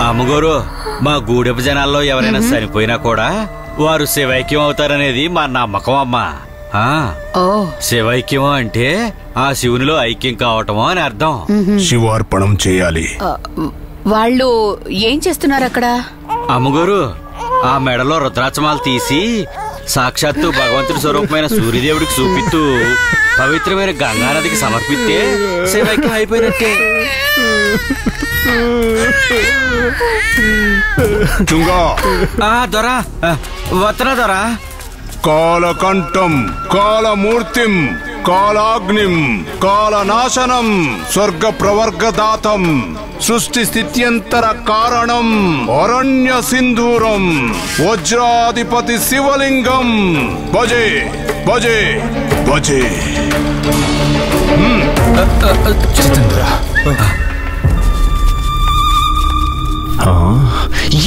అమ్మగారు, మా గూడెపు జనాల్లో ఎవరైనా చనిపోయినా కూడా వారు శివైక్యం అవుతారనేది మా నమ్మకం అమ్మా. శివైక్యం అంటే ఆ శివునిలో ఐక్యం కావటం అని అర్థం. శివార్పణం చేయాలి. వాళ్ళు ఏం చేస్తున్నారు అక్కడ? అమ్మగారు, ఆ మెడలో రుద్రాచమాలు తీసి సాక్షాత్తు భగవంతుడి స్వరూపమైన సూర్యదేవుడికి చూపిస్తూ పవిత్రమైన గంగానదికి సమర్పిస్తే శివైక్యం అయిపోయినట్టే. దొరా వత్తనా దొరా. కాలకంఠం, కాలమూర్తిం, కాలాగ్నిం, కాలనాశనం, స్వర్గ ప్రవర్గదాతం, సృష్టి స్థిత్యంతర కారణం, అరణ్య సింధూరం, వజ్రాధిపతి శివలింగం. భజే భజే భజే.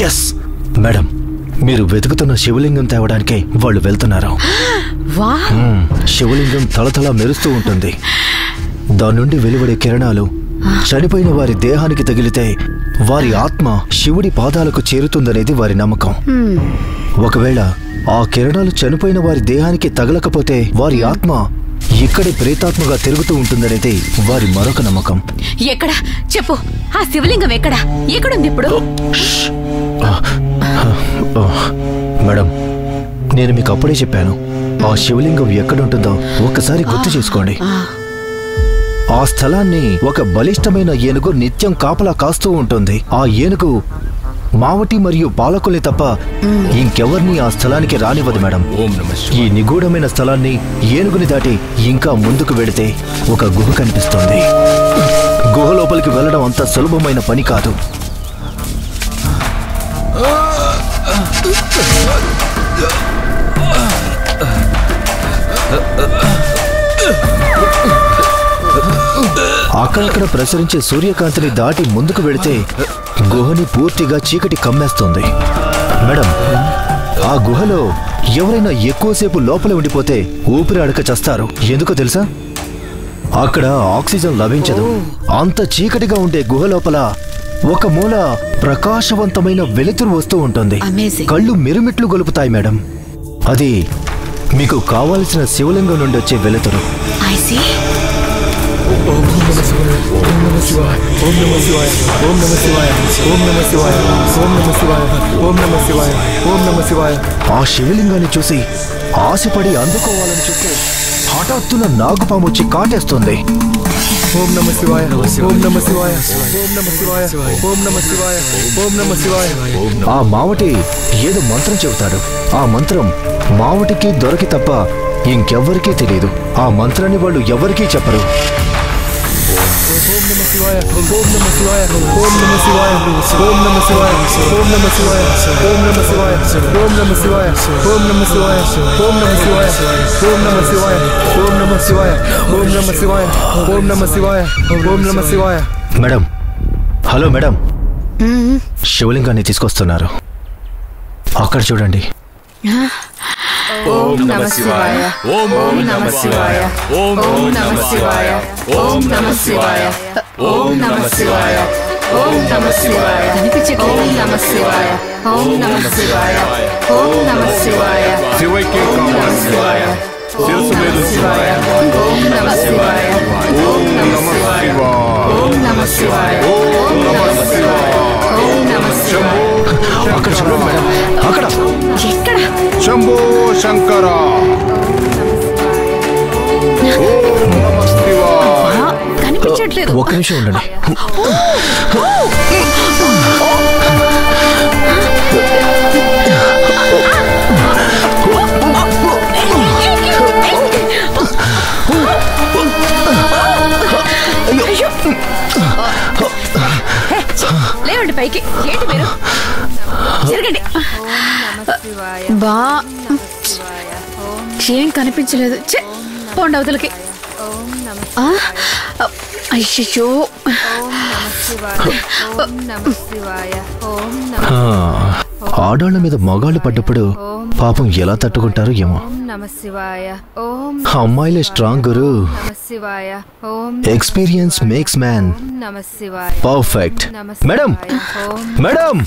ఎస్ మేడం, మీరు వెతుకుతున్న శివలింగం తేవడానికే వాళ్ళు వెళ్తున్నారు. శివలింగం తలతల మెరుస్తూ ఉంటుంది. దాని నుండి వెలువడే కిరణాలు చనిపోయిన వారి దేహానికి తగిలితే వారి ఆత్మ శివుడి పాదాలకు చేరుతుందనేది వారి నమ్మకం. ఒకవేళ ఆ కిరణాలు చనిపోయిన వారి దేహానికి తగలకపోతే వారి ఆత్మ ఇక్కడే ప్రేతాత్మగా తిరుగుతూ ఉంటుందనేది వారి మరొక నమ్మకం. ఎక్కడ చెప్పు, ఆ శివలింగం ఎక్కడుంది ఇప్పుడు? మేడం, నేను మీకు అప్పుడే చెప్పాను, ఆ శివలింగం ఎక్కడుంటుందో ఒక్కసారి గుర్తు చేసుకోండి. ఆ స్థలాన్ని ఒక బలిష్టమైన ఏనుగు నిత్యం కాపలా కాస్తూ ఉంటుంది. ఆ ఏనుగు మావటి మరియు పాలకుల్ని తప్ప ఇంకెవర్ని ఆ స్థలానికి రానివ్వదు మేడం. ఈ నిగూఢమైన స్థలాన్ని ఏనుగుని దాటి ఇంకా ముందుకు వెళితే ఒక గుహ కనిపిస్తుంది. గుహ లోపలికి వెళ్ళడం అంత సులభమైన పని కాదు. అక్కడక్కడ ప్రసరించే సూర్యకాంతిని దాటి ముందుకు వెళితే గుహని పూర్తిగా చీకటి కమ్మేస్తుంది. మేడం, ఆ గుహలో ఎవరైనా ఎక్కువసేపు లోపల ఉండిపోతే ఊపిరి అడక చస్తారు. ఎందుకో తెలుసా? అక్కడ ఆక్సిజన్ లభించదు. అంత చీకటిగా ఉండే గుహ లోపల ఒక మూల ప్రకాశవంతమైన వెలుతురు వస్తూ ఉంటుంది. కళ్ళు మిరుమిట్లు గొలుపుతాయి మేడం. అది మీకు కావాల్సిన శివలింగం నుండి వచ్చే వెలుతురు. ఆ శివలింగాన్ని చూసి ఆశపడి అందుకోవాలని చూస్తే హఠాత్తున నాగుపాము వచ్చి కాటేస్తుంది. ఓం నమ శివాయ, ఓం నమ శివాయ, ఓం నమ శివాయ, ఓం నమ శివాయ, ఓం నమ శివాయ. ఆ మావటి ఏదో మంత్రం చెబుతాడు. ఆ మంత్రం మావటికి దొరికి తప్ప ఇంకెవ్వరికీ తెలియదు. ఆ మంత్రాన్ని వాళ్ళు ఎవరికీ చెప్పరు. ఓం నమ శివాయ, ఓం నమ శివాయ, ఓం నమ శివాయ, ఓం నమ శివాయ, ఓం నమ శివాయ, ఓం నమ శివాయ, ఓం నమ శివాయ, ఓం నమ శివాయ, ఓం నమ శివాయ, ఓం నమ శివాయ, ఓం నమ శివాయ, ఓం నమ శివాయ, ఓం నమ శివాయ, ఓం నమ శివాయ. మేడం, హలో మేడం, శివలింగాన్ని తీసుకొస్తున్నారు. అక్కడ చూడండి. ఓం నమ శివాయ, ఓం నమ శివాయ, ఓం నమ శివాయ, ఓం నమ శివాయ, ఓం నమ శివాయ, ఓం నమ శివాయ. కనిపించే ఓం నమ శివాయ, ఓం నమ శివాయ, ఓం నమ శివాయ, శివైక్యం కావాలి. శిరసు మీద శివాయ, ఓం నమ శివాయ, ఓం నమ శివాయ, ఓం నమ శివాయ, ఓం నమ శివాయ, ఓం నమ శివాయ. అక్కడ చూడండి మేడం, అక్కడ. ఎక్కడ? శంభో శంకర. కనిపించట్లేదు. ఒక్క నిమిషం ఉండండి. లేవండి పైకి. ఏంటి మీరు? జరగండి. బా ఏం కనిపించలేదు. పోండి అవతలకి. అయ్యో, ఆడాళ్ల మీద మగాళ్ళు పడ్డప్పుడు పాపం ఎలా తట్టుకుంటారో ఏమో. ఓం నమః శివాయ. ఓం అమ్మాయిలే స్ట్రాంగ్ గురు. నమః శివాయ. ఓం ఎక్స్పీరియన్స్ మేక్స్ మ్యాన్ నమః శివాయ. పర్ఫెక్ట్. Madam, madam.